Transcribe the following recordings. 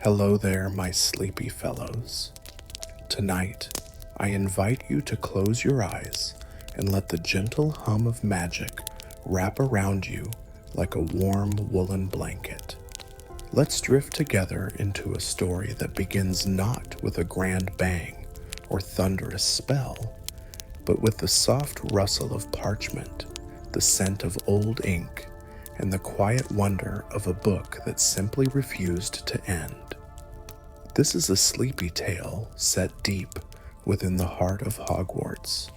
Hello there, my sleepy fellows. Tonight, I invite you to close your eyes and let the gentle hum of magic wrap around you like a warm woolen blanket. Let's drift together into a story that begins not with a grand bang or thunderous spell, but with the soft rustle of parchment, the scent of old ink, and the quiet wonder of a book that simply refused to end. This is a sleepy tale set deep within the heart of Hogwarts,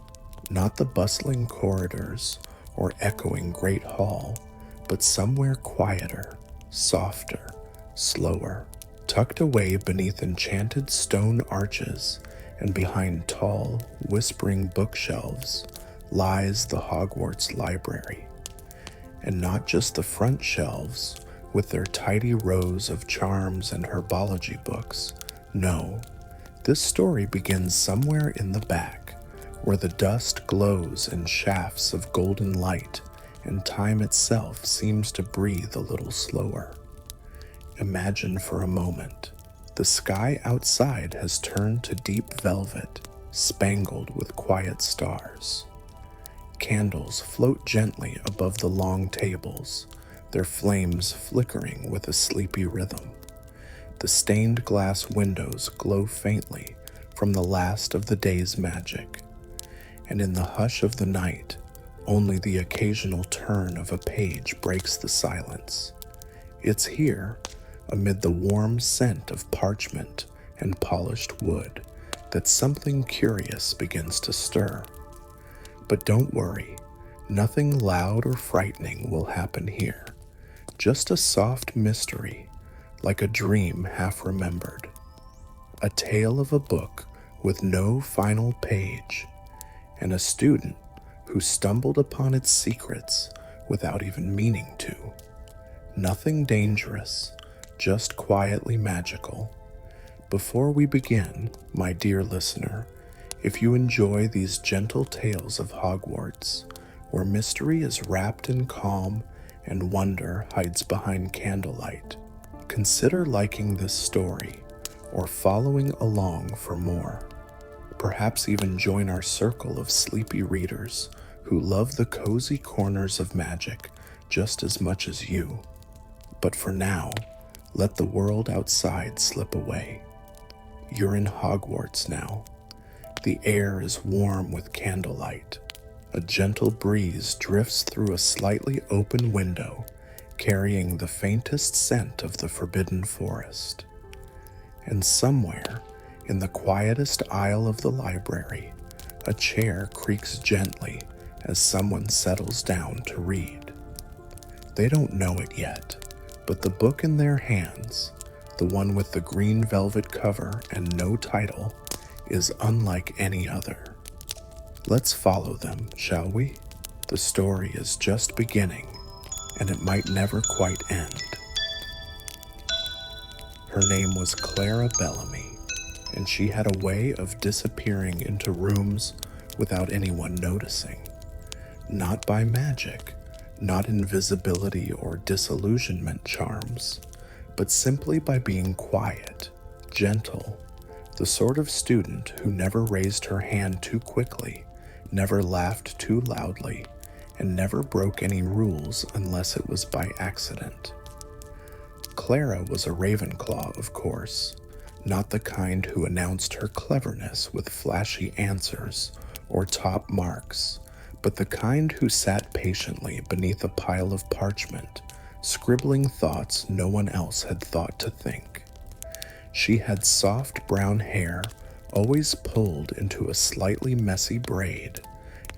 not the bustling corridors or echoing great hall, but somewhere quieter, softer, slower, tucked away beneath enchanted stone arches and behind tall, whispering bookshelves lies the Hogwarts Library. And not just the front shelves with their tidy rows of charms and herbology books. No, this story begins somewhere in the back, where the dust glows in shafts of golden light and time itself seems to breathe a little slower. Imagine for a moment, the sky outside has turned to deep velvet, spangled with quiet stars. Candles float gently above the long tables, their flames flickering with a sleepy rhythm. The stained glass windows glow faintly from the last of the day's magic, and in the hush of the night, only the occasional turn of a page breaks the silence. It's here, amid the warm scent of parchment and polished wood, that something curious begins to stir. But don't worry, nothing loud or frightening will happen here. Just a soft mystery, like a dream half remembered. A tale of a book with no final page, and a student who stumbled upon its secrets without even meaning to. Nothing dangerous, just quietly magical. Before we begin, my dear listener, if you enjoy these gentle tales of Hogwarts, where mystery is wrapped in calm and wonder hides behind candlelight, consider liking this story or following along for more. Perhaps even join our circle of sleepy readers who love the cozy corners of magic just as much as you. But for now, let the world outside slip away. You're in Hogwarts now. The air is warm with candlelight. A gentle breeze drifts through a slightly open window, carrying the faintest scent of the forbidden forest. And somewhere, in the quietest aisle of the library, a chair creaks gently as someone settles down to read. They don't know it yet, but the book in their hands, the one with the green velvet cover and no title, is unlike any other. Let's follow them, shall we? The story is just beginning, and it might never quite end. Her name was Clara Bellamy, and she had a way of disappearing into rooms without anyone noticing. Not by magic, not invisibility or disillusionment charms, but simply by being quiet, gentle, the sort of student who never raised her hand too quickly, never laughed too loudly, and never broke any rules unless it was by accident. Clara was a Ravenclaw, of course, not the kind who announced her cleverness with flashy answers or top marks, but the kind who sat patiently beneath a pile of parchment, scribbling thoughts no one else had thought to think. She had soft brown hair, always pulled into a slightly messy braid,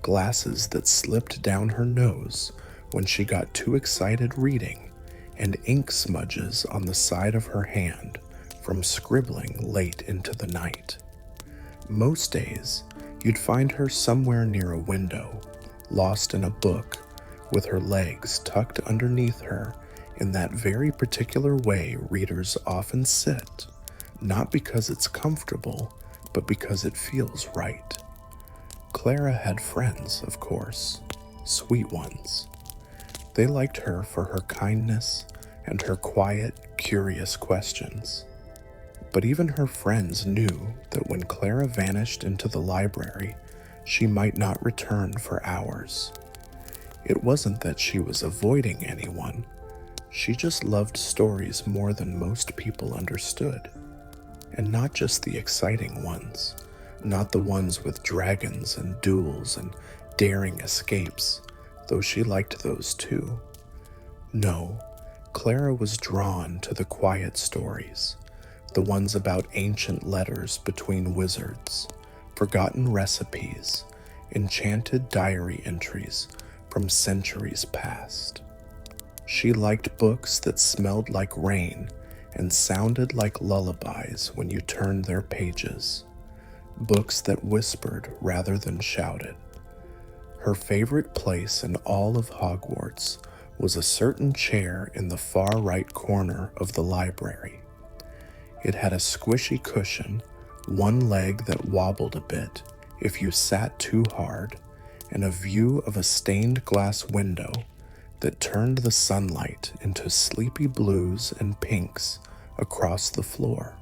glasses that slipped down her nose when she got too excited reading, and ink smudges on the side of her hand from scribbling late into the night. Most days, you'd find her somewhere near a window, lost in a book, with her legs tucked underneath her in that very particular way readers often sit, not because it's comfortable, but because it feels right. Clara had friends, of course, sweet ones. They liked her for her kindness and her quiet, curious questions. But even her friends knew that when Clara vanished into the library, she might not return for hours. It wasn't that she was avoiding anyone. She just loved stories more than most people understood. And not just the exciting ones, not the ones with dragons and duels and daring escapes, though she liked those too. No, Clara was drawn to the quiet stories, the ones about ancient letters between wizards, forgotten recipes, enchanted diary entries from centuries past. She liked books that smelled like rain and sounded like lullabies when you turned their pages, books that whispered rather than shouted. Her favorite place in all of Hogwarts was a certain chair in the far right corner of the library. It had a squishy cushion, one leg that wobbled a bit if you sat too hard, and a view of a stained glass window that turned the sunlight into sleepy blues and pinks across the floor.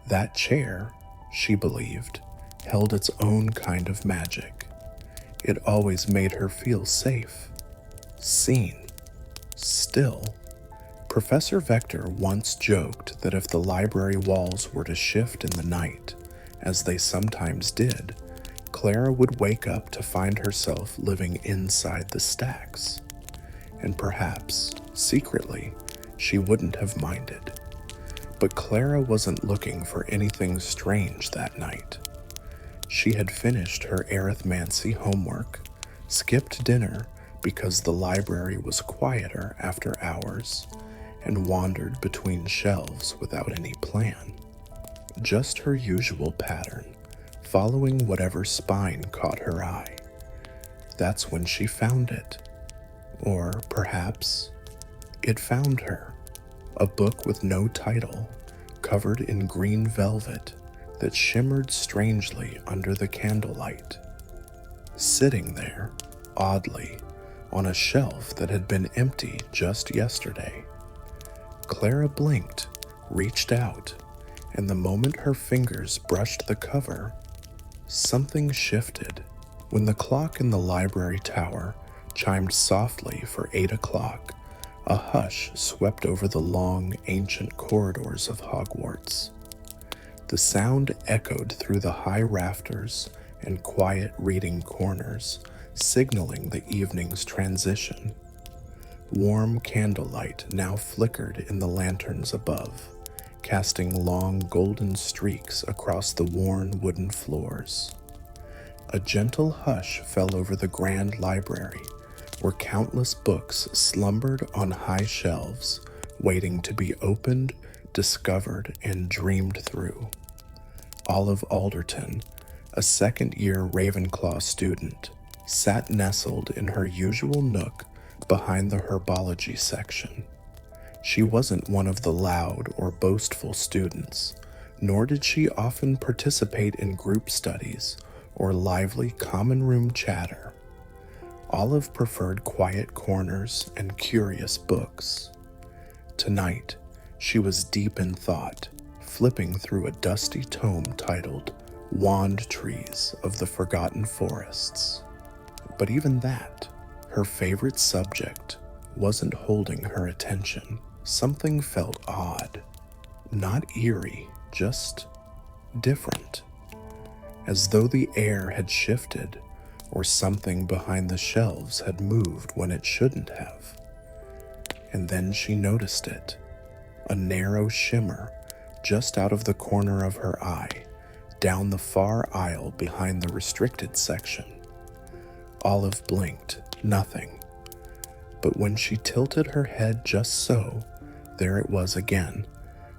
That chair, she believed, held its own kind of magic. It always made her feel safe, seen, still. Professor Vector once joked that if the library walls were to shift in the night, as they sometimes did, Clara would wake up to find herself living inside the stacks. And perhaps, secretly, she wouldn't have minded. But Clara wasn't looking for anything strange that night. She had finished her arithmancy homework, skipped dinner because the library was quieter after hours, and wandered between shelves without any plan. Just her usual pattern, following whatever spine caught her eye. That's when she found it. Or perhaps it found her. A book with no title, covered in green velvet that shimmered strangely under the candlelight. Sitting there, oddly, on a shelf that had been empty just yesterday. Clara blinked, reached out, and the moment her fingers brushed the cover, something shifted. When the clock in the library tower chimed softly for 8 o'clock, a hush swept over the long, ancient corridors of Hogwarts. The sound echoed through the high rafters and quiet reading corners, signaling the evening's transition. Warm candlelight now flickered in the lanterns above, casting long golden streaks across the worn wooden floors. A gentle hush fell over the grand library, where countless books slumbered on high shelves, waiting to be opened, discovered, and dreamed through. Olive Alderton, a second-year Ravenclaw student, sat nestled in her usual nook behind the herbology section. She wasn't one of the loud or boastful students, nor did she often participate in group studies or lively common room chatter. Olive preferred quiet corners and curious books. Tonight, she was deep in thought, flipping through a dusty tome titled Wand Trees of the Forgotten Forests. But even that, her favorite subject, wasn't holding her attention. Something felt odd. Not eerie, just different. As though the air had shifted, or something behind the shelves had moved when it shouldn't have. And then she noticed it, a narrow shimmer just out of the corner of her eye, down the far aisle behind the restricted section. Olive blinked, nothing. But when she tilted her head just so, there it was again,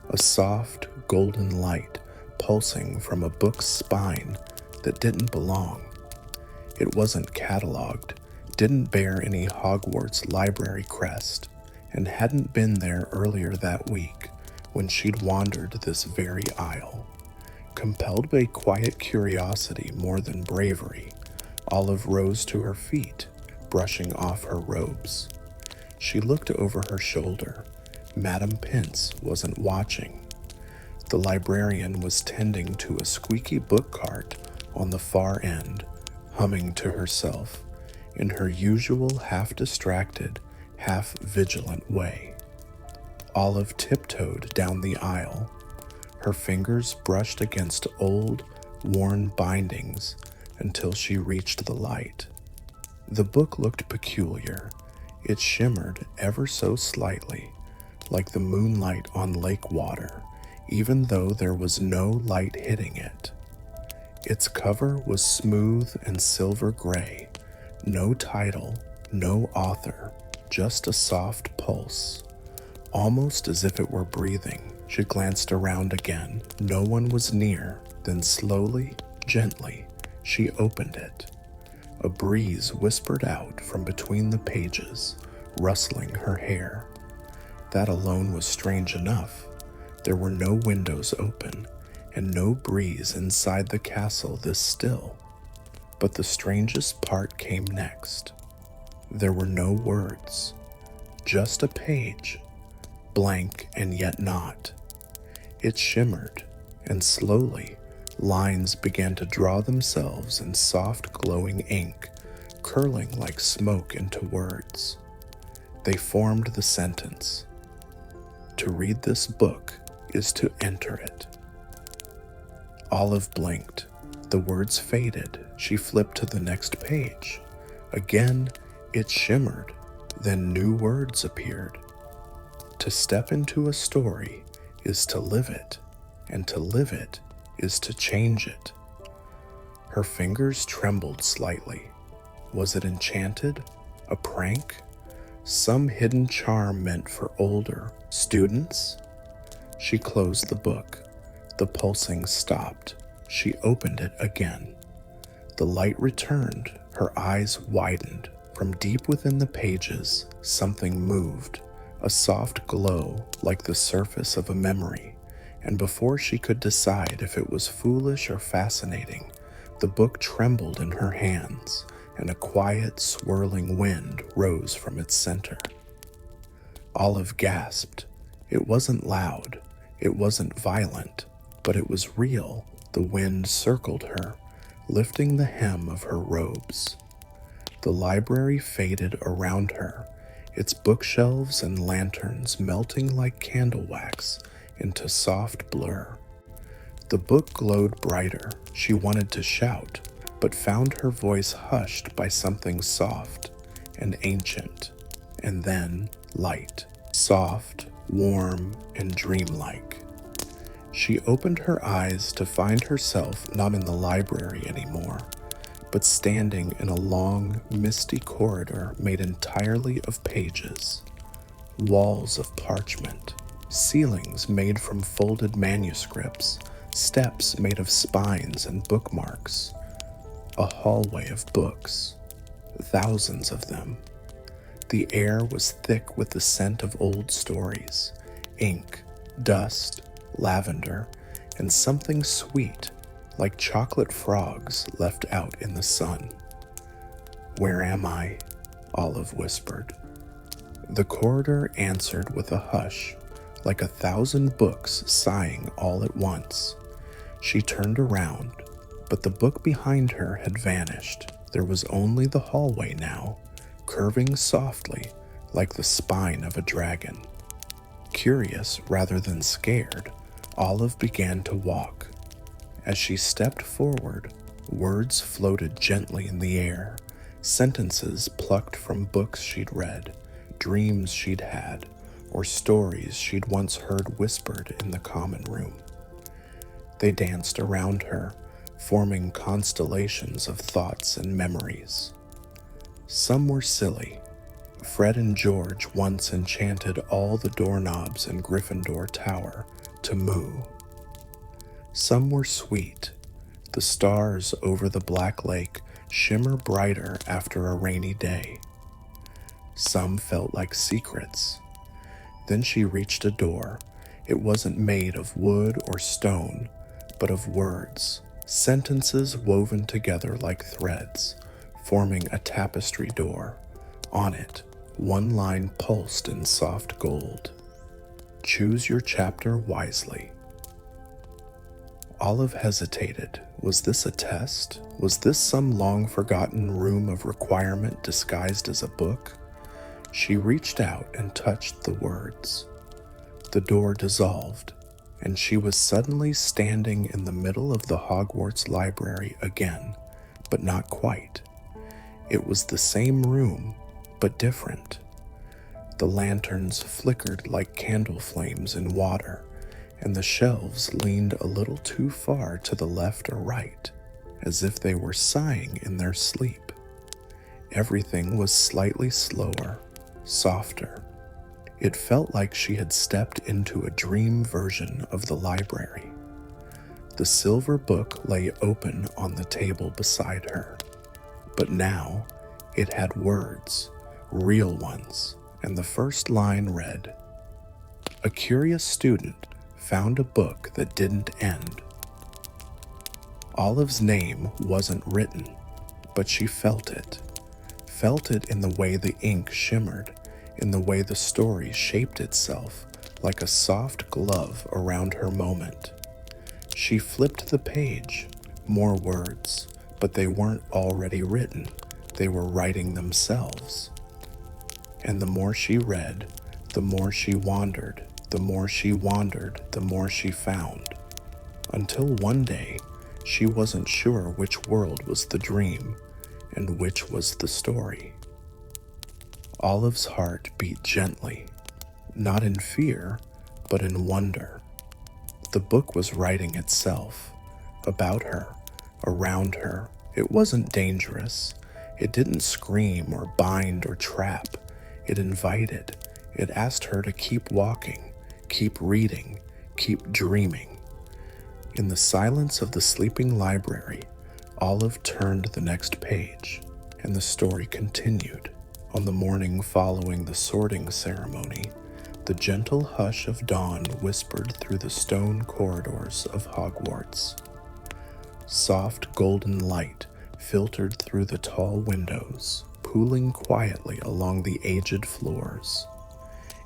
a soft, golden light pulsing from a book's spine that didn't belong. It wasn't cataloged, didn't bear any Hogwarts Library crest, and hadn't been there earlier that week when she'd wandered this very aisle. Compelled by quiet curiosity more than bravery, Olive rose to her feet, brushing off her robes. She looked over her shoulder. Madame Pince wasn't watching. The librarian was tending to a squeaky book cart on the far end, humming to herself in her usual half-distracted, half-vigilant way. Olive tiptoed down the aisle. Her fingers brushed against old, worn bindings until she reached the light. The book looked peculiar. It shimmered ever so slightly, like the moonlight on lake water, even though there was no light hitting it. Its cover was smooth and silver gray. No title, no author, just a soft pulse. Almost as if it were breathing, she glanced around again. No one was near. Then slowly, gently, she opened it. A breeze whispered out from between the pages, rustling her hair. That alone was strange enough. There were no windows open, and no breeze inside the castle this still. But the strangest part came next. There were no words, just a page, blank and yet not. It shimmered, and slowly, lines began to draw themselves in soft glowing ink, curling like smoke into words. They formed the sentence, "To read this book is to enter it." Olive blinked. The words faded. She flipped to the next page. Again, it shimmered. Then new words appeared. To step into a story is to live it, and to live it is to change it. Her fingers trembled slightly. Was it enchanted? A prank? Some hidden charm meant for older students? She closed the book. The pulsing stopped. She opened it again. The light returned. Her eyes widened. From deep within the pages, something moved, a soft glow like the surface of a memory. And before she could decide if it was foolish or fascinating, the book trembled in her hands, and a quiet, swirling wind rose from its center. Olive gasped. It wasn't loud. It wasn't violent, but it was real. The wind circled her, lifting the hem of her robes. The library faded around her, its bookshelves and lanterns melting like candle wax into soft blur. The book glowed brighter. She wanted to shout, but found her voice hushed by something soft and ancient, and then light, soft, warm, and dreamlike. She opened her eyes to find herself not in the library anymore, but standing in a long, misty corridor made entirely of pages, walls of parchment, ceilings made from folded manuscripts, steps made of spines and bookmarks, a hallway of books, thousands of them. The air was thick with the scent of old stories, ink, dust, lavender, and something sweet, like chocolate frogs left out in the sun. "Where am I?" Olive whispered. The corridor answered with a hush, like 1,000 books sighing all at once. She turned around, but the book behind her had vanished. There was only the hallway now, curving softly like the spine of a dragon. Curious rather than scared, Olive began to walk. As she stepped forward, words floated gently in the air, sentences plucked from books she'd read, dreams she'd had, or stories she'd once heard whispered in the common room. They danced around her, forming constellations of thoughts and memories. Some were silly. Fred and George once enchanted all the doorknobs in Gryffindor Tower to moo. Some were sweet. The stars over the black lake shimmer brighter after a rainy day. Some felt like secrets. Then she reached a door. It wasn't made of wood or stone, but of words, sentences woven together like threads, forming a tapestry door. On it, one line pulsed in soft gold. "Choose your chapter wisely." Olive hesitated. Was this a test? Was this some long-forgotten room of requirement disguised as a book? She reached out and touched the words. The door dissolved, and she was suddenly standing in the middle of the Hogwarts Library again, but not quite. It was the same room, but different. The lanterns flickered like candle flames in water, and the shelves leaned a little too far to the left or right, as if they were sighing in their sleep. Everything was slightly slower, softer. It felt like she had stepped into a dream version of the library. The silver book lay open on the table beside her, but now it had words, real ones, and the first line read, "A curious student found a book that didn't end." Olive's name wasn't written, but she felt it in the way the ink shimmered, in the way the story shaped itself like a soft glove around her moment. She flipped the page, more words, but they weren't already written. They were writing themselves. And the more she read, the more she wandered, the more she wandered, the more she found. Until one day, she wasn't sure which world was the dream and which was the story. Olive's heart beat gently, not in fear, but in wonder. The book was writing itself, about her, around her. It wasn't dangerous. It didn't scream or bind or trap. It invited. It asked her to keep walking, keep reading, keep dreaming. In the silence of the sleeping library, Olive turned the next page, and the story continued. On the morning following the sorting ceremony, the gentle hush of dawn whispered through the stone corridors of Hogwarts. Soft golden light filtered through the tall windows, pooling quietly along the aged floors.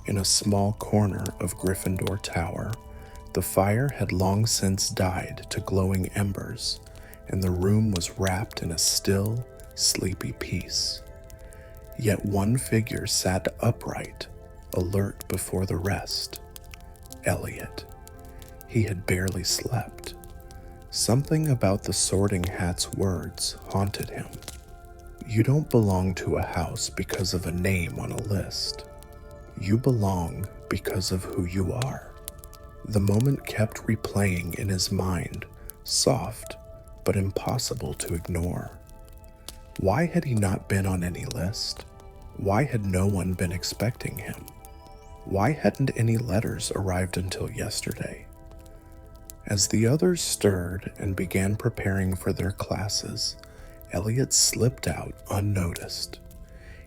In a small corner of Gryffindor Tower, the fire had long since died to glowing embers, and the room was wrapped in a still, sleepy peace. Yet one figure sat upright, alert before the rest. Elliot. He had barely slept. Something about the Sorting Hat's words haunted him. You don't belong to a house because of a name on a list. You belong because of who you are. The moment kept replaying in his mind, soft but impossible to ignore. Why had he not been on any list? Why had no one been expecting him? Why hadn't any letters arrived until yesterday? As the others stirred and began preparing for their classes, Elliot slipped out unnoticed.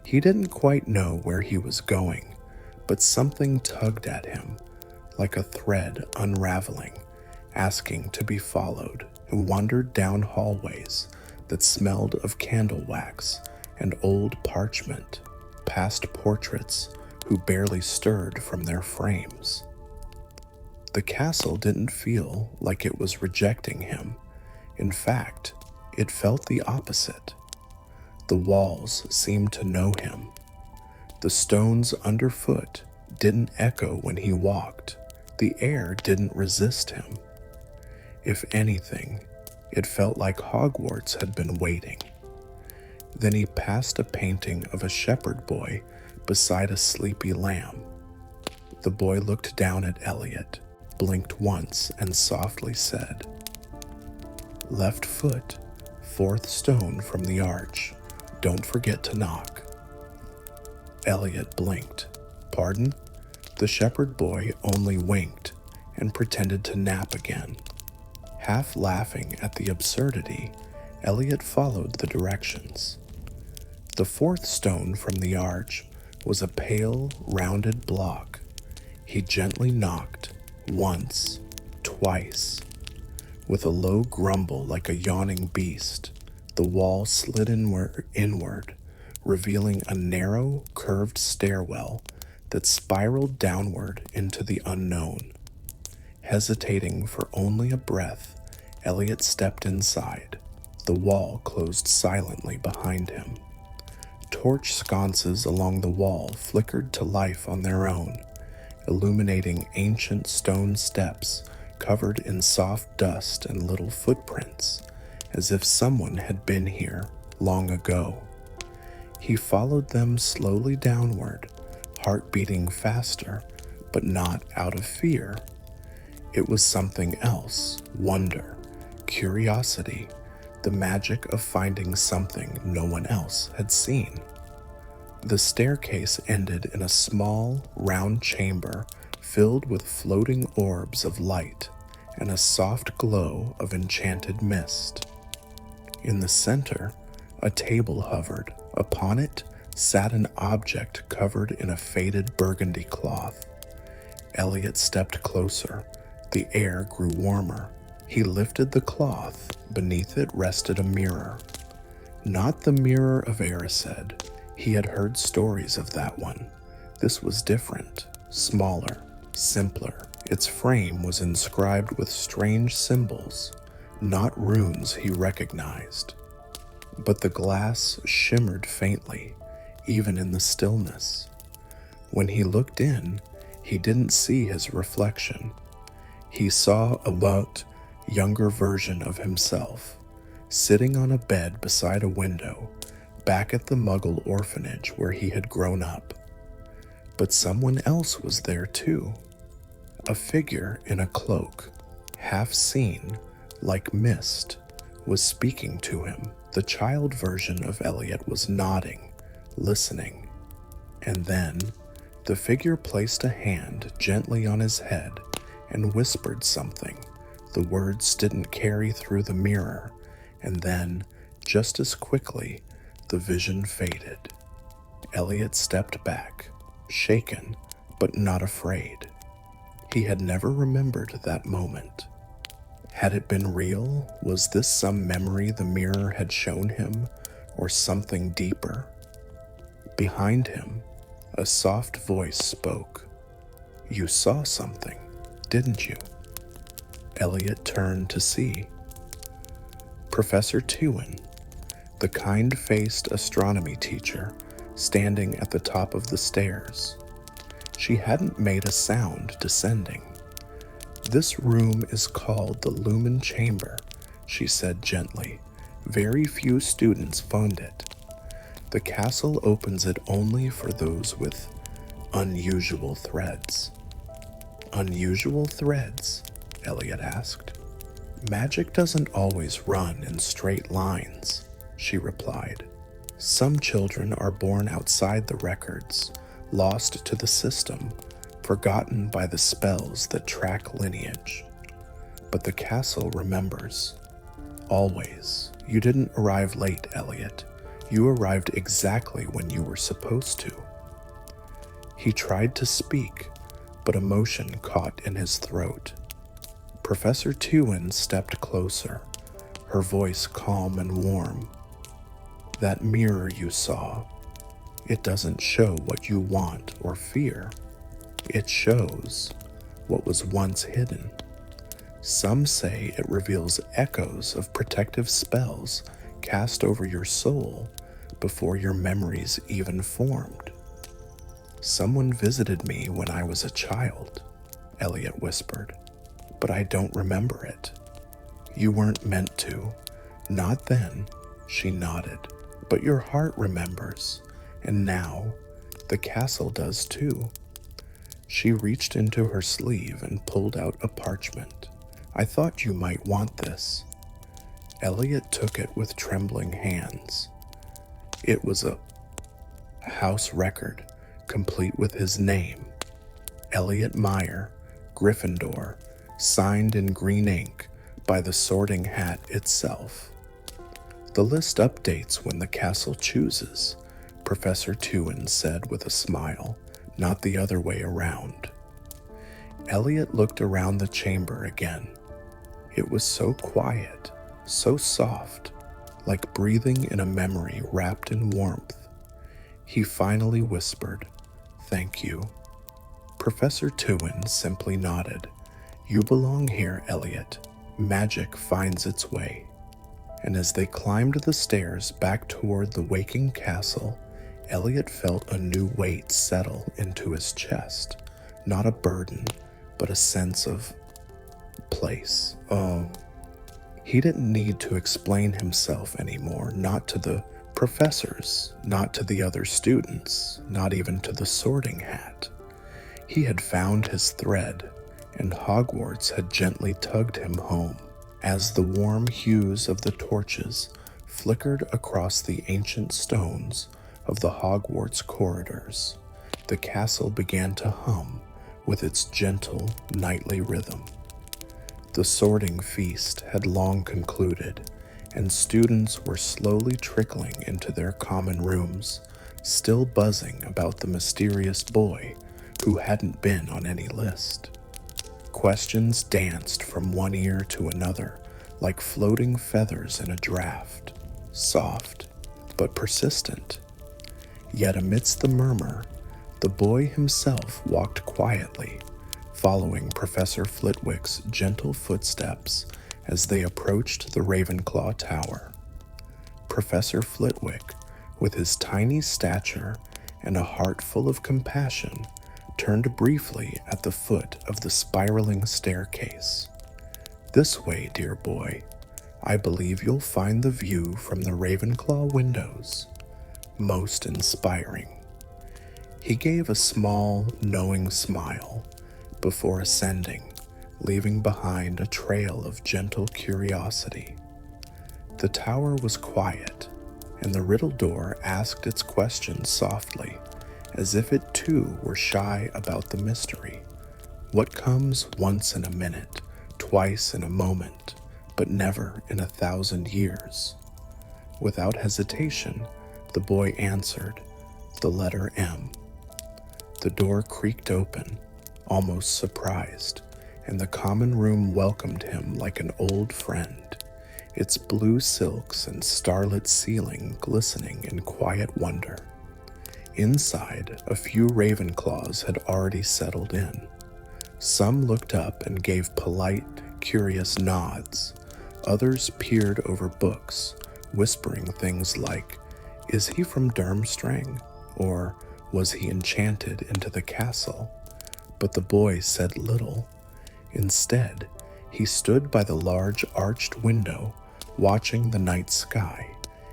He didn't quite know where he was going, but something tugged at him, like a thread unraveling, asking to be followed. He wandered down hallways that smelled of candle wax and old parchment, past portraits who barely stirred from their frames. The castle didn't feel like it was rejecting him. In fact, it felt the opposite. The walls seemed to know him. The stones underfoot didn't echo when he walked. The air didn't resist him. If anything, it felt like Hogwarts had been waiting. Then he passed a painting of a shepherd boy beside a sleepy lamb. The boy looked down at Elliot, blinked once, and softly said, "Left foot, fourth stone from the arch. Don't forget to knock." Elliot blinked. "Pardon?" The shepherd boy only winked and pretended to nap again. Half laughing at the absurdity, Elliot followed the directions. The fourth stone from the arch was a pale, rounded block. He gently knocked, once, twice. With a low grumble like a yawning beast, the wall slid inward, revealing a narrow, curved stairwell that spiraled downward into the unknown. Hesitating for only a breath, Elliot stepped inside. The wall closed silently behind him. Torch sconces along the wall flickered to life on their own, illuminating ancient stone steps covered in soft dust and little footprints, as if someone had been here long ago. He followed them slowly downward, heart beating faster, but not out of fear. It was something else, wonder, curiosity, the magic of finding something no one else had seen. The staircase ended in a small, round chamber filled with floating orbs of light and a soft glow of enchanted mist. In the center, a table hovered. Upon it sat an object covered in a faded burgundy cloth. Elliot stepped closer. The air grew warmer. He lifted the cloth. Beneath it rested a mirror. Not the mirror of Erised. He had heard stories of that one. This was different, smaller, simpler. Its frame was inscribed with strange symbols, not runes he recognized. But the glass shimmered faintly, even in the stillness. When he looked in, he didn't see his reflection. He saw a younger version of himself, sitting on a bed beside a window, back at the Muggle orphanage where he had grown up. But someone else was there too. A figure in a cloak, half seen, like mist, was speaking to him. The child version of Elliot was nodding, listening. And then, the figure placed a hand gently on his head and whispered something. The words didn't carry through the mirror, and then, just as quickly, the vision faded. Elliot stepped back, shaken, but not afraid. He had never remembered that moment. Had it been real? Was this some memory the mirror had shown him, or something deeper? Behind him, a soft voice spoke. "You saw something, didn't you?" Elliot turned to see. Professor Tewin, the kind-faced astronomy teacher, standing at the top of the stairs. She hadn't made a sound descending. "This room is called the Lumen Chamber," she said gently. "Very few students fund it. The castle opens it only for those with unusual threads." "Unusual threads?" Elliot asked. "Magic doesn't always run in straight lines," she replied. "Some children are born outside the records, lost to the system, forgotten by the spells that track lineage. But the castle remembers. Always. You didn't arrive late, Elliot. You arrived exactly when you were supposed to." He tried to speak, but emotion caught in his throat. Professor Tewin stepped closer, her voice calm and warm. "That mirror you saw, it doesn't show what you want or fear. It shows what was once hidden. Some say it reveals echoes of protective spells cast over your soul before your memories even formed." "Someone visited me when I was a child," Elliot whispered, "but I don't remember it." "You weren't meant to. Not then," she nodded. "But your heart remembers, and now the castle does too." She reached into her sleeve and pulled out a parchment. "I thought you might want this." Elliot took it with trembling hands. It was a house record, complete with his name. Elliot Meyer, Gryffindor, signed in green ink by the Sorting Hat itself. "The list updates when the castle chooses," Professor Tewin said with a smile, "not the other way around." Elliot looked around the chamber again. It was so quiet, so soft, like breathing in a memory wrapped in warmth. He finally whispered, "Thank you." Professor Tewin simply nodded. "You belong here, Elliot. magic finds its way, and as they climbed the stairs back toward the waking castle, Elliot felt a new weight settle into his chest. Not a burden, but a sense of place. He didn't need to explain himself anymore, not to the professors, not to the other students, not even to the Sorting Hat. He had found his thread, and Hogwarts had gently tugged him home. As the warm hues of the torches flickered across the ancient stones of the Hogwarts corridors, the castle began to hum with its gentle nightly rhythm. The sorting feast had long concluded, and students were slowly trickling into their common rooms, still buzzing about the mysterious boy who hadn't been on any list. Questions danced from one ear to another like floating feathers in a draft, soft but persistent. Yet amidst the murmur, the boy himself walked quietly, following Professor Flitwick's gentle footsteps as they approached the Ravenclaw Tower. Professor Flitwick, with his tiny stature and a heart full of compassion, turned briefly at the foot of the spiraling staircase. "This way, dear boy. I believe you'll find the view from the Ravenclaw windows most inspiring." He gave a small, knowing smile before ascending, leaving behind a trail of gentle curiosity. The tower was quiet, and the riddle door asked its questions softly, as if it too were shy about the mystery. What comes once in a minute, twice in a moment, but never in 1,000 years? Without hesitation, the boy answered, the letter M. The door creaked open, almost surprised, and the common room welcomed him like an old friend, its blue silks and starlit ceiling glistening in quiet wonder. Inside, a few Ravenclaws had already settled in. Some looked up and gave polite, curious nods. Others peered over books, whispering things like, "Is he from Durmstrang?" or "Was he enchanted into the castle?" But the boy said little. Instead, he stood by the large arched window, watching the night sky,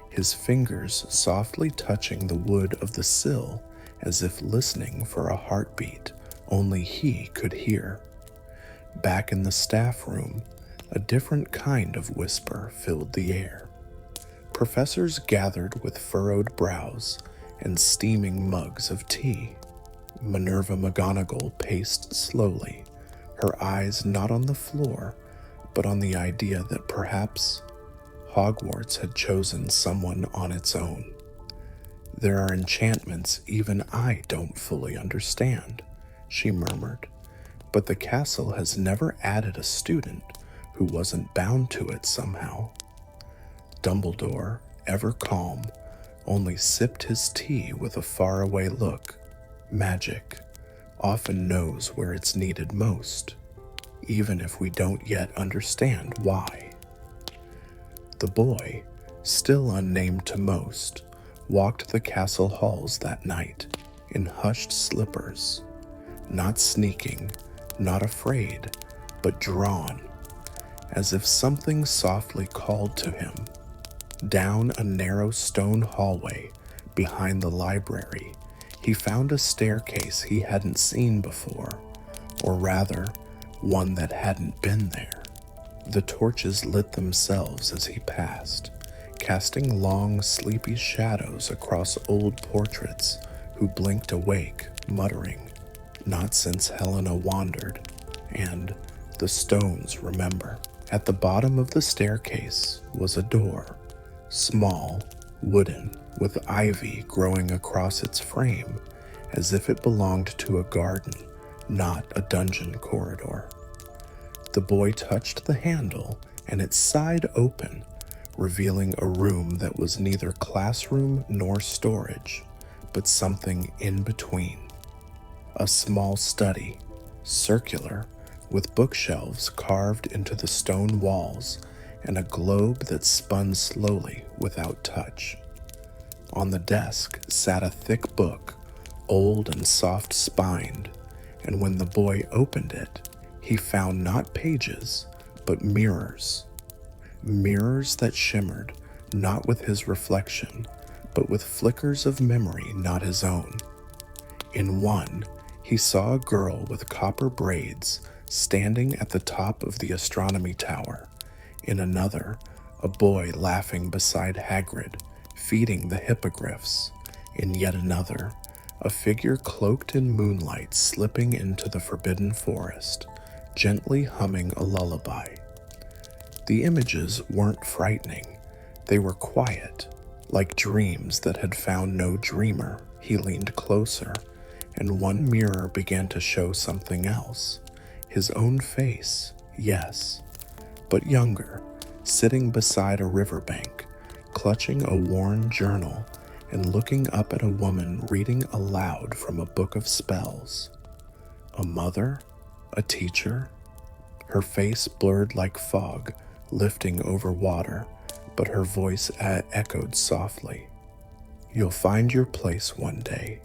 his fingers softly touching the wood of the sill as if listening for a heartbeat only he could hear. Back in the staff room, a different kind of whisper filled the air. Professors gathered with furrowed brows and steaming mugs of tea. Minerva McGonagall paced slowly, her eyes not on the floor, but on the idea that perhaps Hogwarts had chosen someone on its own. "There are enchantments even I don't fully understand," she murmured, "but the castle has never added a student who wasn't bound to it somehow." Dumbledore, ever calm, only sipped his tea with a faraway look. Magic often knows where it's needed most, even if we don't yet understand why. The boy, still unnamed to most, walked the castle halls that night in hushed slippers, not sneaking, not afraid, but drawn, as if something softly called to him. Down a narrow stone hallway behind the library, he found a staircase he hadn't seen before, or rather, one that hadn't been there. The torches lit themselves as he passed, casting long, sleepy shadows across old portraits who blinked awake, muttering, "Not since Helena wandered," and "The stones remember." At the bottom of the staircase was a door, small, wooden, with ivy growing across its frame, as if it belonged to a garden, not a dungeon corridor. The boy touched the handle, and it sighed open, revealing a room that was neither classroom nor storage, but something in between. A small study, circular, with bookshelves carved into the stone walls and a globe that spun slowly without touch. On the desk sat a thick book, old and soft-spined, and when the boy opened it, he found not pages, but mirrors. Mirrors that shimmered, not with his reflection, but with flickers of memory not his own. In one, he saw a girl with copper braids standing at the top of the astronomy tower. In another, a boy laughing beside Hagrid, feeding the hippogriffs. In yet another, a figure cloaked in moonlight slipping into the forbidden forest, gently humming a lullaby. The images weren't frightening. They were quiet, like dreams that had found no dreamer. He leaned closer, and one mirror began to show something else. His own face, yes, but younger, sitting beside a riverbank, clutching a worn journal and looking up at a woman reading aloud from a book of spells. A mother? A teacher? Her face blurred like fog, lifting over water, but her voice echoed softly. You'll find your place one day,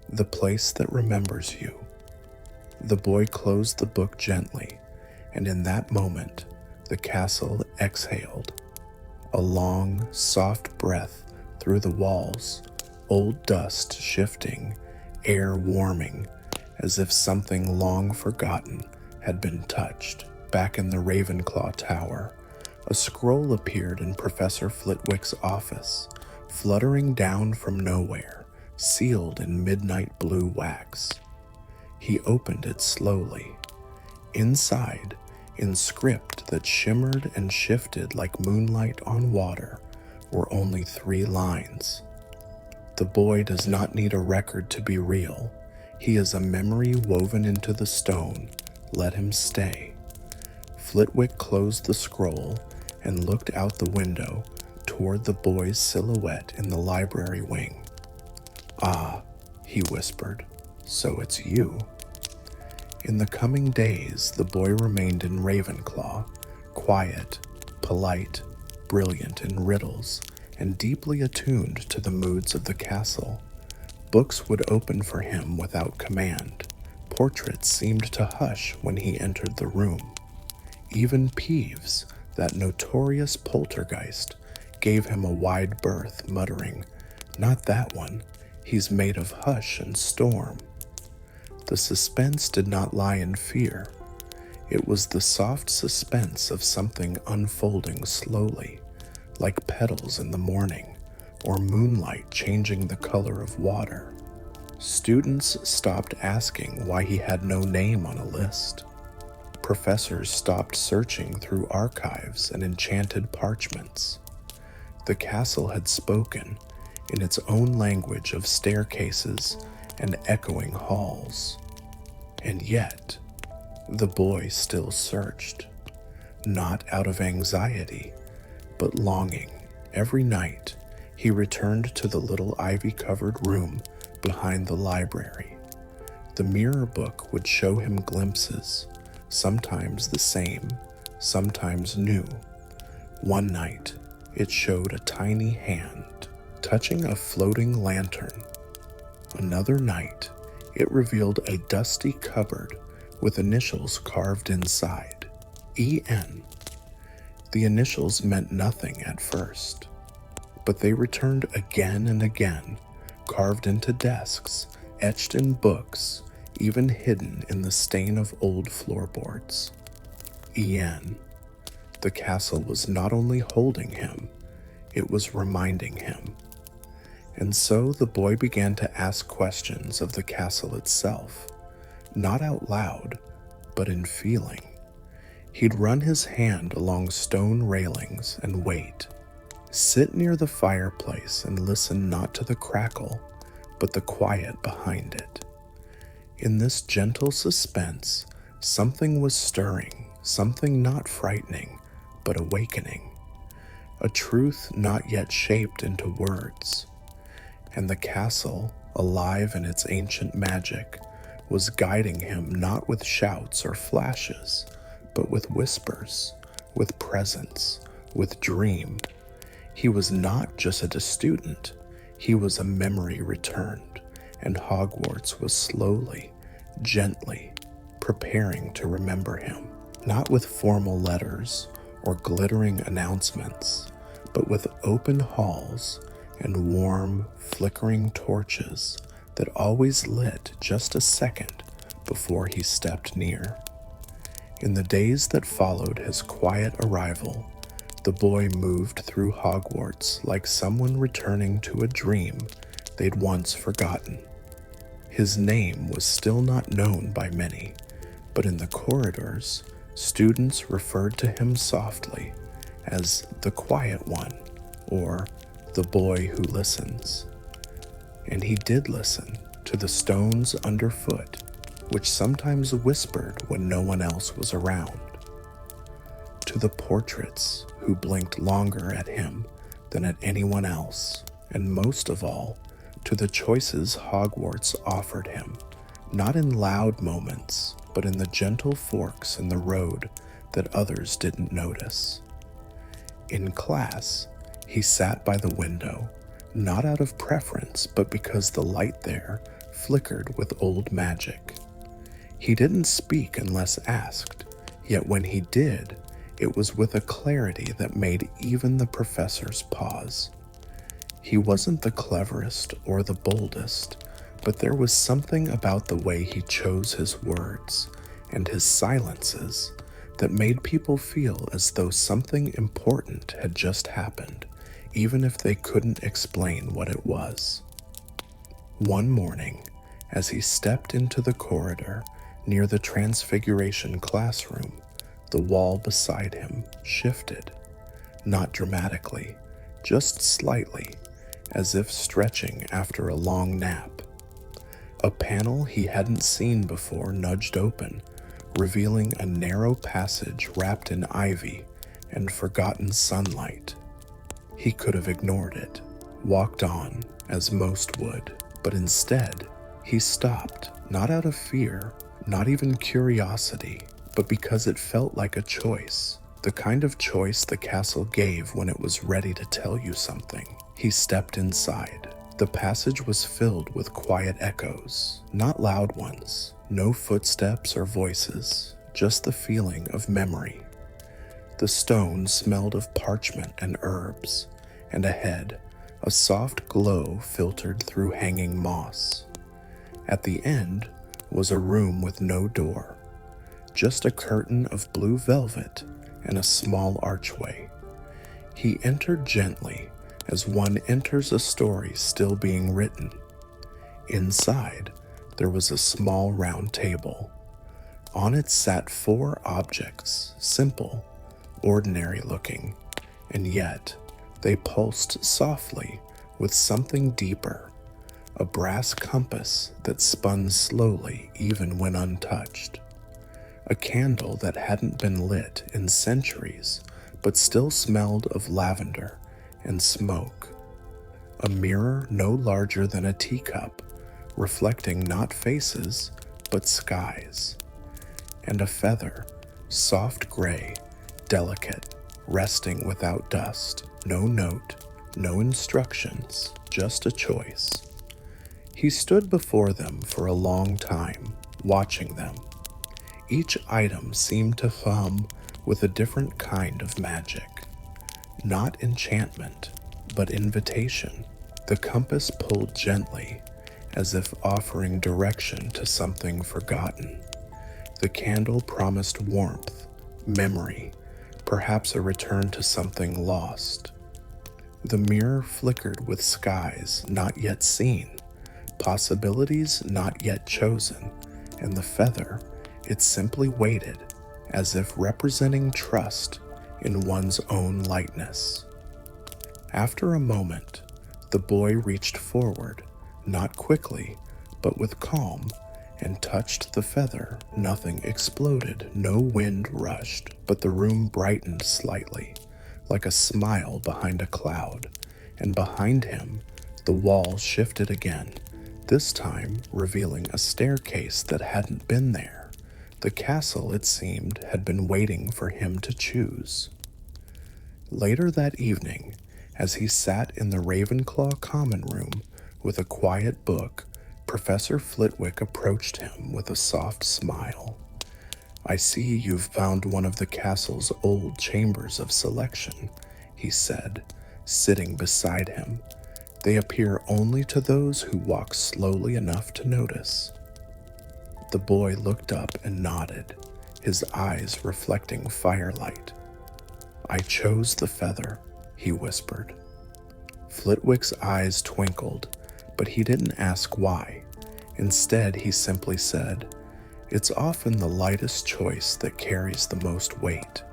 the place that remembers you. The boy closed the book gently, and in that moment, the castle exhaled. A long, soft breath through the walls, old dust shifting, air warming, as if something long forgotten had been touched. Back in the Ravenclaw Tower, a scroll appeared in Professor Flitwick's office, fluttering down from nowhere, sealed in midnight blue wax. He opened it slowly. Inside, in script that shimmered and shifted like moonlight on water, were only 3 lines. The boy does not need a record to be real. He is a memory woven into the stone. Let him stay. Flitwick closed the scroll and looked out the window toward the boy's silhouette in the library wing. Ah, he whispered, so it's you. In the coming days, the boy remained in Ravenclaw, quiet, polite, brilliant in riddles, and deeply attuned to the moods of the castle. Books would open for him without command. Portraits seemed to hush when he entered the room. Even Peeves, that notorious poltergeist, gave him a wide berth, muttering, "Not that one. He's made of hush and storm." The suspense did not lie in fear. It was the soft suspense of something unfolding slowly, like petals in the morning, or moonlight changing the color of water. Students stopped asking why he had no name on a list. Professors stopped searching through archives and enchanted parchments. The castle had spoken in its own language of staircases and echoing halls. And yet, the boy still searched, not out of anxiety, but longing. Every night, he returned to the little ivy-covered room behind the library. The mirror book would show him glimpses, sometimes the same, sometimes new. One night, it showed a tiny hand touching a floating lantern. Another night, it revealed a dusty cupboard with initials carved inside. E.N. The initials meant nothing at first, but they returned again and again, carved into desks, etched in books, even hidden in the stain of old floorboards. E.N. The castle was not only holding him, it was reminding him. And so the boy began to ask questions of the castle itself, not out loud, but in feeling. He'd run his hand along stone railings and wait, sit near the fireplace and listen not to the crackle, but the quiet behind it. In this gentle suspense, something was stirring, something not frightening, but awakening, a truth not yet shaped into words. And the castle, alive in its ancient magic, was guiding him not with shouts or flashes, but with whispers, with presence, with dream. He was not just a student, he was a memory returned, and Hogwarts was slowly, gently, preparing to remember him, not with formal letters or glittering announcements, but with open halls and warm, flickering torches that always lit just a second before he stepped near. In the days that followed his quiet arrival, the boy moved through Hogwarts like someone returning to a dream they'd once forgotten. His name was still not known by many, but in the corridors, students referred to him softly as the Quiet One or the boy who listens. And he did listen to the stones underfoot, which sometimes whispered when no one else was around, to the portraits who blinked longer at him than at anyone else, and most of all, to the choices Hogwarts offered him, not in loud moments, but in the gentle forks in the road that others didn't notice. In class, he sat by the window, not out of preference, but because the light there flickered with old magic. He didn't speak unless asked, yet when he did, it was with a clarity that made even the professors pause. He wasn't the cleverest or the boldest, but there was something about the way he chose his words and his silences that made people feel as though something important had just happened, even if they couldn't explain what it was. One morning, as he stepped into the corridor near the Transfiguration classroom, the wall beside him shifted, not dramatically, just slightly, as if stretching after a long nap. A panel he hadn't seen before nudged open, revealing a narrow passage wrapped in ivy and forgotten sunlight. He could have ignored it, walked on, as most would, but instead, he stopped, not out of fear, not even curiosity, but because it felt like a choice, the kind of choice the castle gave when it was ready to tell you something. He stepped inside. The passage was filled with quiet echoes, not loud ones, no footsteps or voices, just the feeling of memory. The stone smelled of parchment and herbs, and ahead, a soft glow filtered through hanging moss. At the end was a room with no door, just a curtain of blue velvet and a small archway. He entered gently, as one enters a story still being written. Inside, there was a small round table. On it sat 4 objects, simple, ordinary looking, and yet they pulsed softly with something deeper, a brass compass that spun slowly even when untouched, a candle that hadn't been lit in centuries but still smelled of lavender and smoke, a mirror no larger than a teacup, reflecting not faces, but skies, and a feather, soft gray, delicate, resting without dust, no note, no instructions, just a choice. He stood before them for a long time, watching them. Each item seemed to hum with a different kind of magic. Not enchantment, but invitation. The compass pulled gently, as if offering direction to something forgotten. The candle promised warmth, memory, perhaps a return to something lost. The mirror flickered with skies not yet seen, possibilities not yet chosen, and the feather, it simply waited, as if representing trust in one's own lightness. After a moment, the boy reached forward, not quickly, but with calm, and touched the feather. Nothing exploded, no wind rushed, but the room brightened slightly, like a smile behind a cloud, and behind him, the wall shifted again, this time revealing a staircase that hadn't been there. The castle, it seemed, had been waiting for him to choose. Later that evening, as he sat in the Ravenclaw common room with a quiet book, Professor Flitwick approached him with a soft smile. "I see you've found one of the castle's old chambers of selection," he said, sitting beside him. "They appear only to those who walk slowly enough to notice." The boy looked up and nodded, his eyes reflecting firelight. "I chose the feather," he whispered. Flitwick's eyes twinkled, but he didn't ask why. Instead, he simply said, "It's often the lightest choice that carries the most weight."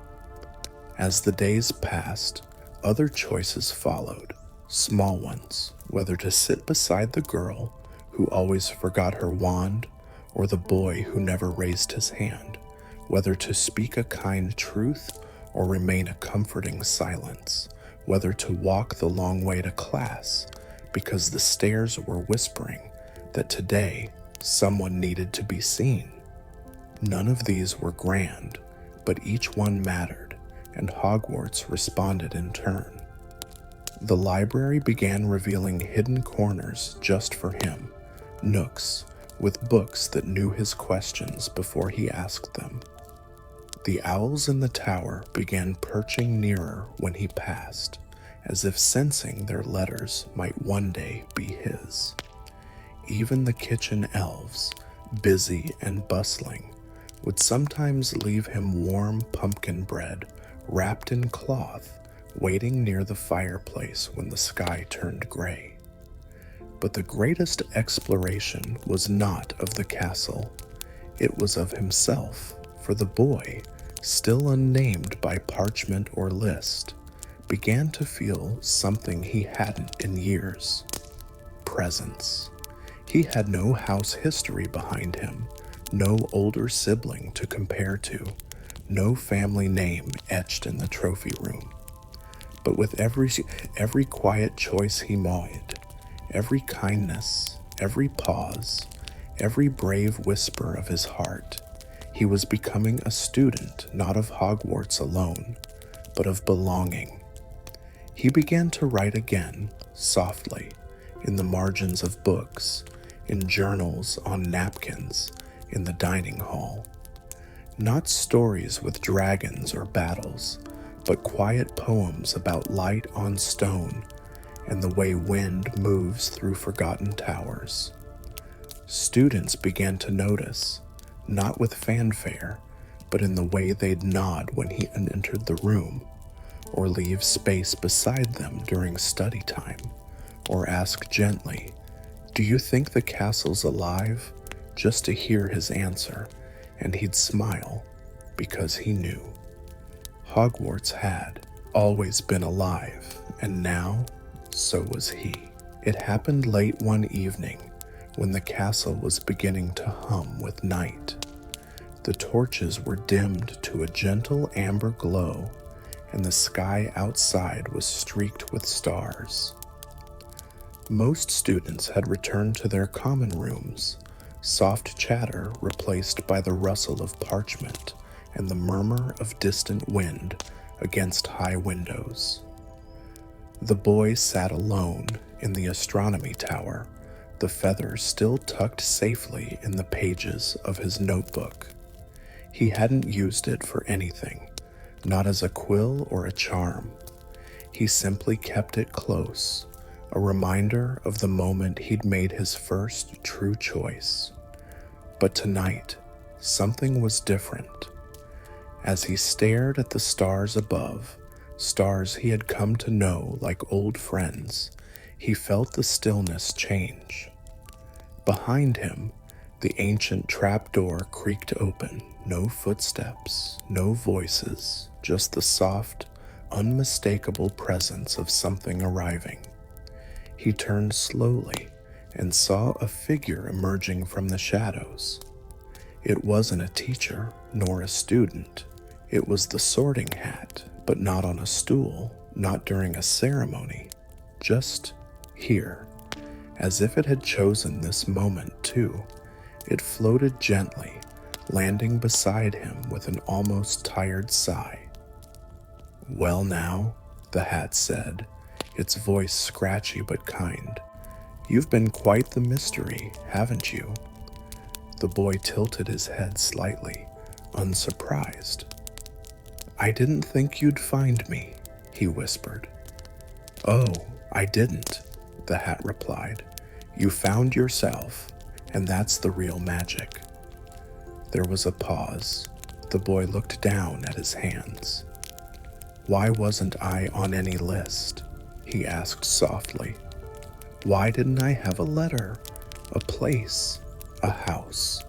As the days passed, other choices followed, small ones, whether to sit beside the girl who always forgot her wand or the boy who never raised his hand, whether to speak a kind truth or remain a comforting silence, whether to walk the long way to class because the stairs were whispering that today someone needed to be seen. None of these were grand, but each one mattered, and Hogwarts responded in turn. The library began revealing hidden corners just for him, nooks with books that knew his questions before he asked them. The owls in the tower began perching nearer when he passed, as if sensing their letters might one day be his. Even the kitchen elves, busy and bustling, would sometimes leave him warm pumpkin bread wrapped in cloth, waiting near the fireplace when the sky turned gray. But the greatest exploration was not of the castle. It was of himself, for the boy, still unnamed by parchment or list, began to feel something he hadn't in years: presence. He had no house history behind him, no older sibling to compare to, no family name etched in the trophy room. But with every quiet choice he made, every kindness, every pause, every brave whisper of his heart, he was becoming a student not of Hogwarts alone, but of belonging. He began to write again, softly, in the margins of books, in journals on napkins, in the dining hall. Not stories with dragons or battles, but quiet poems about light on stone and the way wind moves through forgotten towers. Students began to notice, not with fanfare, but in the way they'd nod when he entered the room, or leave space beside them during study time, or ask gently, "Do you think the castle's alive?" just to hear his answer, and he'd smile, because he knew. Hogwarts had always been alive, and now, so was he. It happened late one evening, when the castle was beginning to hum with night. The torches were dimmed to a gentle amber glow, and the sky outside was streaked with stars. Most students had returned to their common rooms, soft chatter replaced by the rustle of parchment and the murmur of distant wind against high windows. The boy sat alone in the astronomy tower, the feather still tucked safely in the pages of his notebook. He hadn't used it for anything, not as a quill or a charm. He simply kept it close, a reminder of the moment he'd made his first true choice. But tonight, something was different. As he stared at the stars above, stars he had come to know like old friends, he felt the stillness change. Behind him, the ancient trapdoor creaked open, no footsteps, no voices, just the soft, unmistakable presence of something arriving. He turned slowly and saw a figure emerging from the shadows. It wasn't a teacher nor a student. It was the Sorting Hat, but not on a stool, not during a ceremony, just here, as if it had chosen this moment too. It floated gently, landing beside him with an almost tired sigh. "Well now," the hat said, its voice scratchy but kind. "You've been quite the mystery, haven't you?" The boy tilted his head slightly, unsurprised. "I didn't think you'd find me," he whispered. "Oh, I didn't," the hat replied. "You found yourself, and that's the real magic." There was a pause. The boy looked down at his hands. "Why wasn't I on any list?" he asked softly. "Why didn't I have a letter, a place, a house?"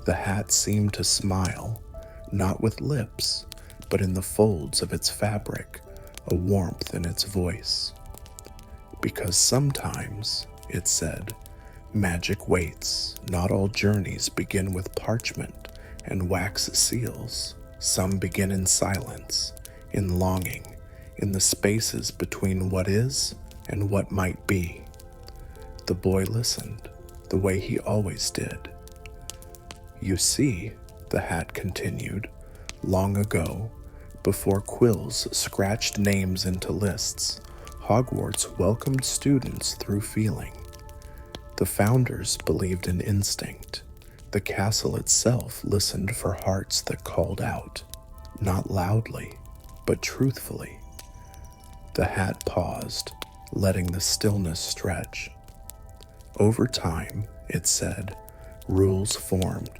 The hat seemed to smile, not with lips, but in the folds of its fabric, a warmth in its voice. "Because sometimes," it said, "magic waits. Not all journeys begin with parchment and wax seals. Some begin in silence, in longing, in the spaces between what is and what might be." The boy listened, the way he always did. "You see," the hat continued, "long ago, before quills scratched names into lists, Hogwarts welcomed students through feeling. The founders believed in instinct. The castle itself listened for hearts that called out, not loudly, but truthfully." The hat paused, letting the stillness stretch. "Over time," it said, "rules formed,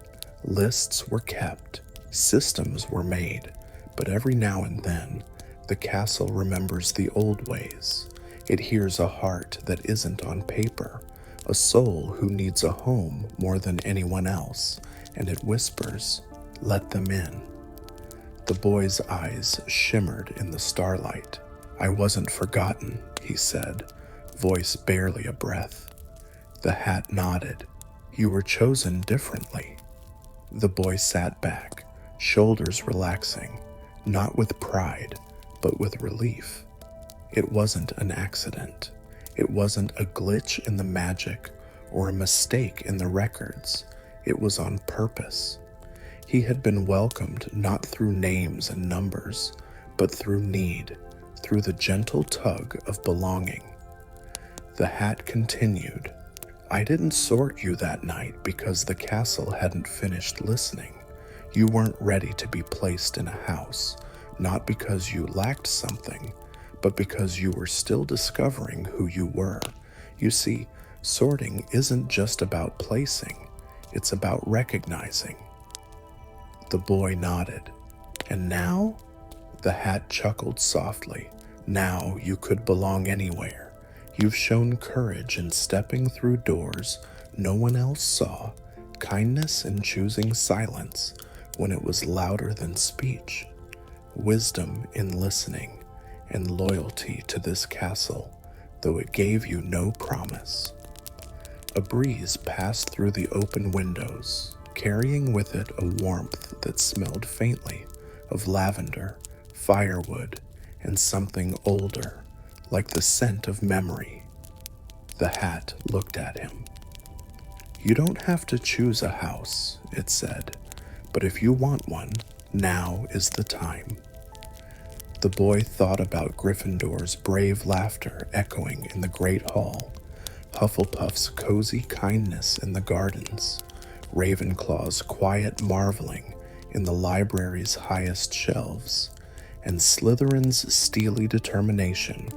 lists were kept, systems were made, but every now and then, the castle remembers the old ways. It hears a heart that isn't on paper, a soul who needs a home more than anyone else, and it whispers, 'Let them in.'" The boy's eyes shimmered in the starlight. "I wasn't forgotten," he said, voice barely a breath. The hat nodded. "You were chosen differently." The boy sat back, shoulders relaxing, not with pride, but with relief. It wasn't an accident. It wasn't a glitch in the magic or a mistake in the records. It was on purpose. He had been welcomed not through names and numbers, but through need, through the gentle tug of belonging. The hat continued, "I didn't sort you that night because the castle hadn't finished listening. You weren't ready to be placed in a house, not because you lacked something, but because you were still discovering who you were. You see, sorting isn't just about placing, it's about recognizing." The boy nodded. "And now?" The hat chuckled softly. "Now you could belong anywhere. You've shown courage in stepping through doors no one else saw, kindness in choosing silence when it was louder than speech, wisdom in listening, and loyalty to this castle, though it gave you no promise." A breeze passed through the open windows, carrying with it a warmth that smelled faintly of lavender, firewood, and something older, like the scent of memory. The hat looked at him. "You don't have to choose a house," it said, "but if you want one, now is the time." The boy thought about Gryffindor's brave laughter echoing in the great hall, Hufflepuff's cozy kindness in the gardens, Ravenclaw's quiet marveling in the library's highest shelves, and Slytherin's steely determination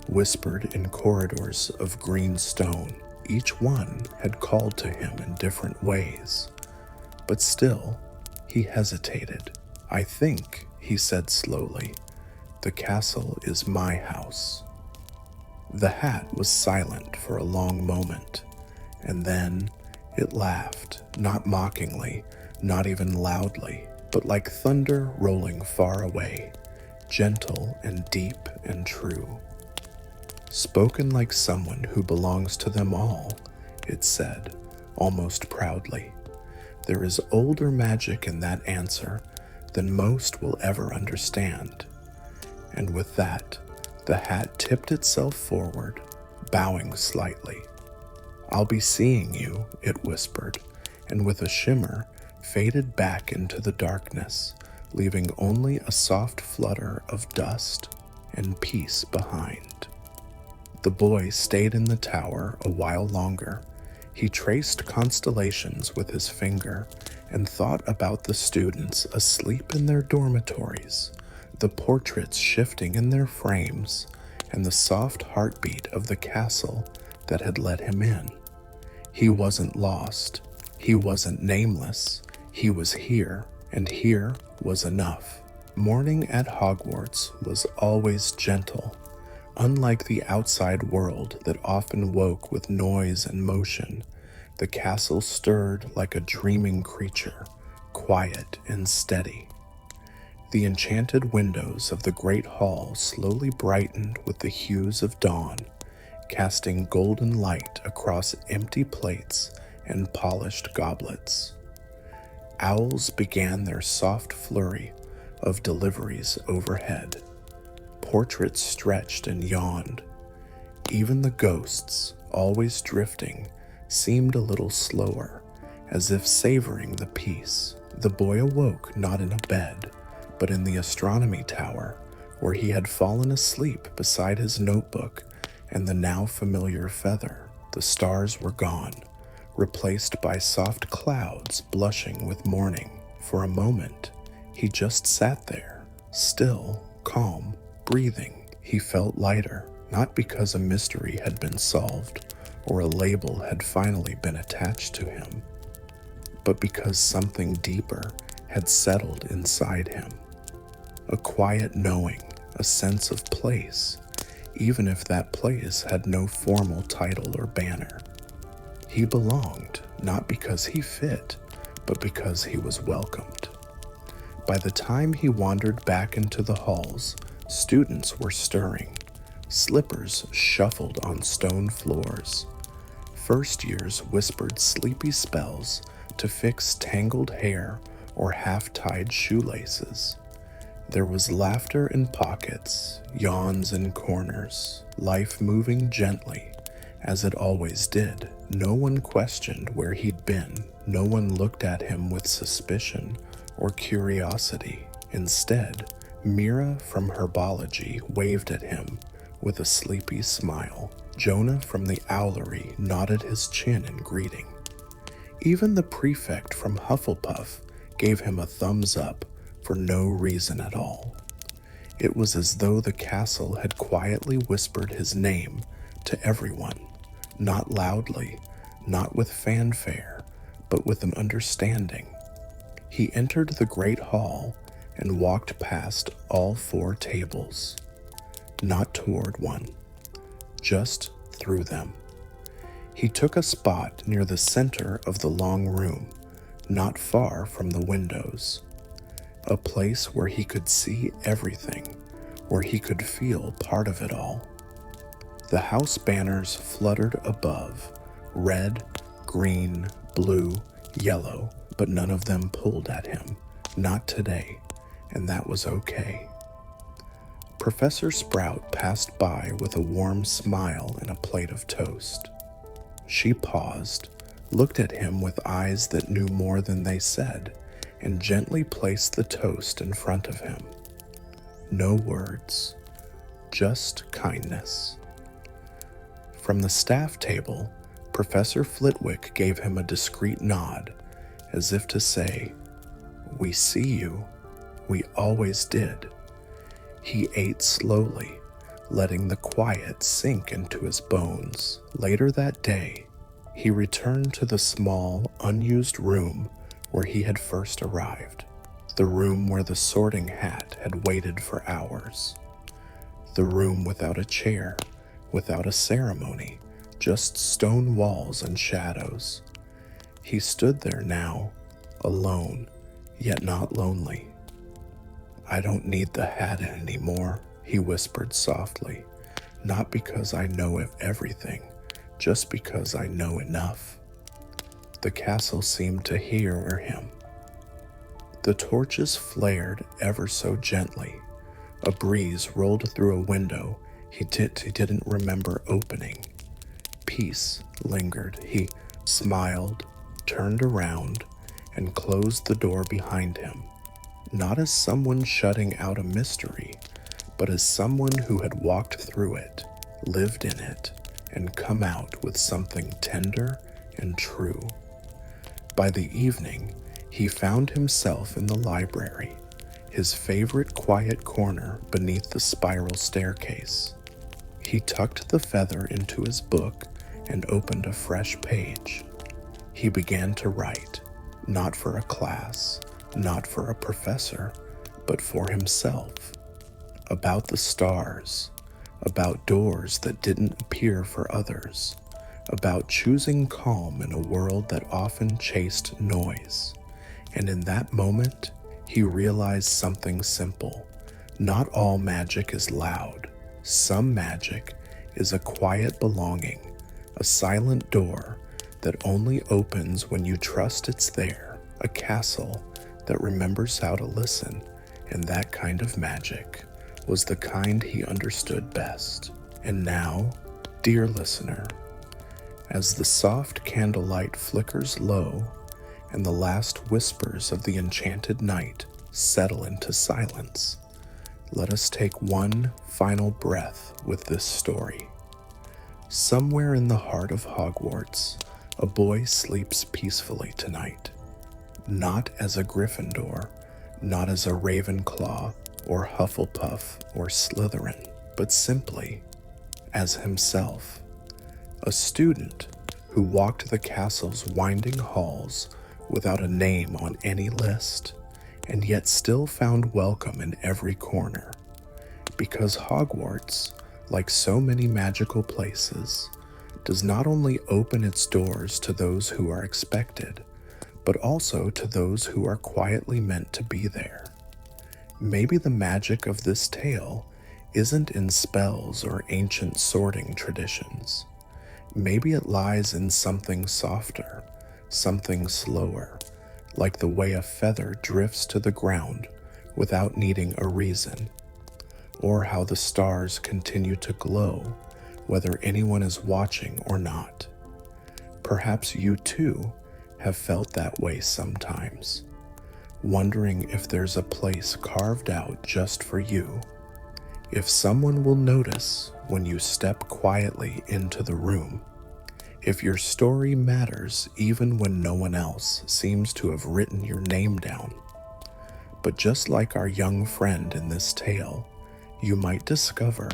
whispered in corridors of green stone. Each one had called to him in different ways. But still, he hesitated. "I think," he said slowly, "the castle is my house." The hat was silent for a long moment, and then it laughed, not mockingly, not even loudly, but like thunder rolling far away, gentle and deep and true. "Spoken like someone who belongs to them all," it said, almost proudly. "There is older magic in that answer than most will ever understand." And with that, the hat tipped itself forward, bowing slightly. "I'll be seeing you," it whispered, and with a shimmer, faded back into the darkness, leaving only a soft flutter of dust and peace behind. The boy stayed in the tower a while longer. He traced constellations with his finger and thought about the students asleep in their dormitories, the portraits shifting in their frames, and the soft heartbeat of the castle that had let him in. He wasn't lost. He wasn't nameless. He was here, and here was enough. Morning at Hogwarts was always gentle. Unlike the outside world that often woke with noise and motion, the castle stirred like a dreaming creature, quiet and steady. The enchanted windows of the great hall slowly brightened with the hues of dawn, casting golden light across empty plates and polished goblets. Owls began their soft flurry of deliveries overhead. Portraits stretched and yawned. Even the ghosts, always drifting, seemed a little slower, as if savoring the peace. The boy awoke not in a bed, but in the astronomy tower, where he had fallen asleep beside his notebook and the now familiar feather. The stars were gone, replaced by soft clouds blushing with morning. For a moment, he just sat there, still, calm, breathing. He felt lighter, not because a mystery had been solved or a label had finally been attached to him, but because something deeper had settled inside him. A quiet knowing, a sense of place, even if that place had no formal title or banner. He belonged, not because he fit, but because he was welcomed. By the time he wandered back into the halls, students were stirring. Slippers shuffled on stone floors. First years whispered sleepy spells to fix tangled hair or half-tied shoelaces. There was laughter in pockets, yawns in corners, life moving gently, as it always did. No one questioned where he'd been. No one looked at him with suspicion or curiosity. Instead, Mira from herbology waved at him with a sleepy smile. Jonah from the owlery nodded his chin in greeting. Even the prefect from Hufflepuff gave him a thumbs up for no reason at all. It was as though the castle had quietly whispered his name to everyone, not loudly, not with fanfare, but with an understanding. He entered the great hall and walked past all 4 tables, not toward one, just through them. He took a spot near the center of the long room, not far from the windows, a place where he could see everything, where he could feel part of it all. The house banners fluttered above, red, green, blue, yellow, but none of them pulled at him, not today, and that was okay. Professor Sprout passed by with a warm smile and a plate of toast. She paused, looked at him with eyes that knew more than they said, and gently placed the toast in front of him. No words, just kindness. From the staff table, Professor Flitwick gave him a discreet nod, as if to say, "We see you. We always did." He ate slowly, letting the quiet sink into his bones. Later that day, he returned to the small, unused room where he had first arrived, the room where the Sorting Hat had waited for hours, the room without a chair, without a ceremony, just stone walls and shadows. He stood there now, alone, yet not lonely. "I don't need the hat anymore," he whispered softly, "not because I know of everything, just because I know enough." The castle seemed to hear him. The torches flared ever so gently. A breeze rolled through a window he didn't remember opening. peace lingered, he smiled, turned around, and closed the door behind him, not as someone shutting out a mystery, but as someone who had walked through it, lived in it, and come out with something tender and true. By the evening, he found himself in the library, his favorite quiet corner beneath the spiral staircase. He tucked the feather into his book and opened a fresh page. He began to write, not for a class, not for a professor, but for himself. About the stars, about doors that didn't appear for others, about choosing calm in a world that often chased noise. And in that moment, he realized something simple. Not all magic is loud. Some magic is a quiet belonging, a silent door that only opens when you trust it's there, a castle that remembers how to listen, and that kind of magic was the kind he understood best. And now, dear listener, as the soft candlelight flickers low and the last whispers of the enchanted night settle into silence, let us take one final breath with this story. Somewhere in the heart of Hogwarts, a boy sleeps peacefully tonight. Not as a Gryffindor, not as a Ravenclaw or Hufflepuff or Slytherin, but simply as himself. A student who walked the castle's winding halls without a name on any list, and yet still found welcome in every corner. Because Hogwarts, like so many magical places, does not only open its doors to those who are expected, but also to those who are quietly meant to be there. Maybe the magic of this tale isn't in spells or ancient sorting traditions. Maybe it lies in something softer, something slower, like the way a feather drifts to the ground without needing a reason, or how the stars continue to glow whether anyone is watching or not. Perhaps you too have felt that way sometimes, wondering if there's a place carved out just for you, if someone will notice when you step quietly into the room, if your story matters even when no one else seems to have written your name down. But just like our young friend in this tale, you might discover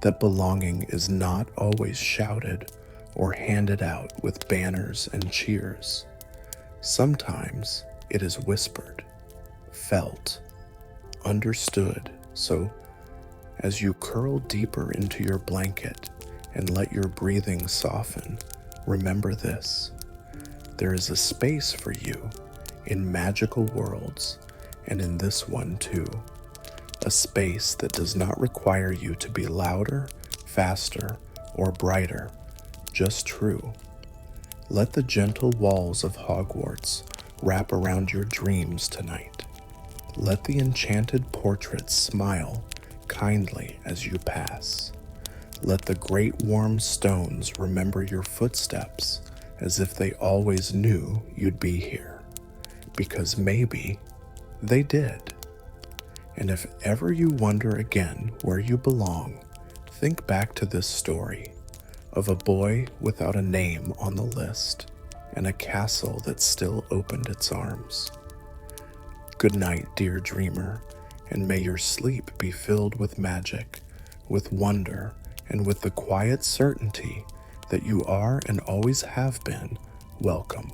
that belonging is not always shouted or handed out with banners and cheers. Sometimes it is whispered, felt, understood. So as you curl deeper into your blanket and let your breathing soften, remember this: there is a space for you in magical worlds, and in this one too. A space that does not require you to be louder, faster, or brighter, just true. Let the gentle walls of Hogwarts wrap around your dreams tonight. Let the enchanted portraits smile kindly as you pass. Let the great warm stones remember your footsteps as if they always knew you'd be here, because maybe they did. And if ever you wonder again where you belong, think back to this story of a boy without a name on the list and a castle that still opened its arms. Good night, dear dreamer, and may your sleep be filled with magic, with wonder, and with the quiet certainty that you are and always have been welcome.